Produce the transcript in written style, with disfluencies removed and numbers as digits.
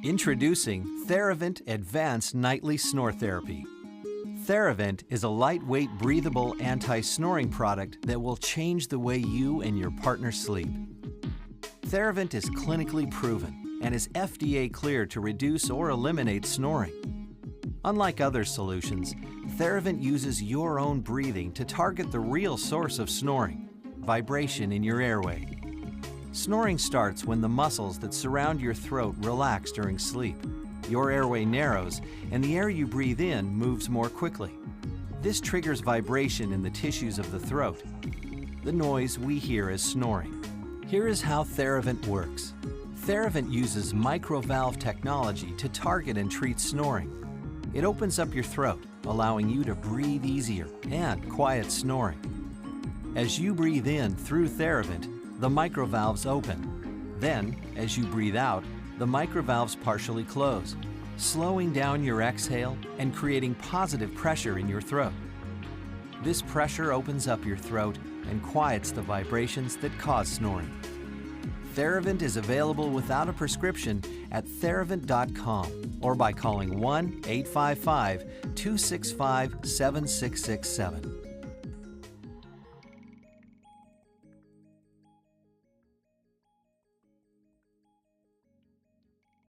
Introducing Threavent Advanced Nightly Snore Therapy. Threavent is a lightweight, breathable anti-snoring product that will change the way you and your partner sleep. Threavent is clinically proven and is FDA cleared to reduce or eliminate snoring. Unlike other solutions, Threavent uses your own breathing to target the real source of snoring, vibration in your airway. Snoring starts when the muscles that surround your throat relax during sleep. Your airway narrows, and the air you breathe in moves more quickly. This triggers vibration in the tissues of the throat, the noise we hear as snoring. Here is how Threavent works. Threavent uses MicroValve technology to target and treat snoring. It opens up your throat, allowing you to breathe easier and quiet snoring. As you breathe in through Threavent, the microvalves open. Then, as you breathe out, the microvalves partially close, slowing down your exhale and creating positive pressure in your throat. This pressure opens up your throat and quiets the vibrations that cause snoring. Threavent is available without a prescription at Threavent.com or by calling 1-855-265-7667.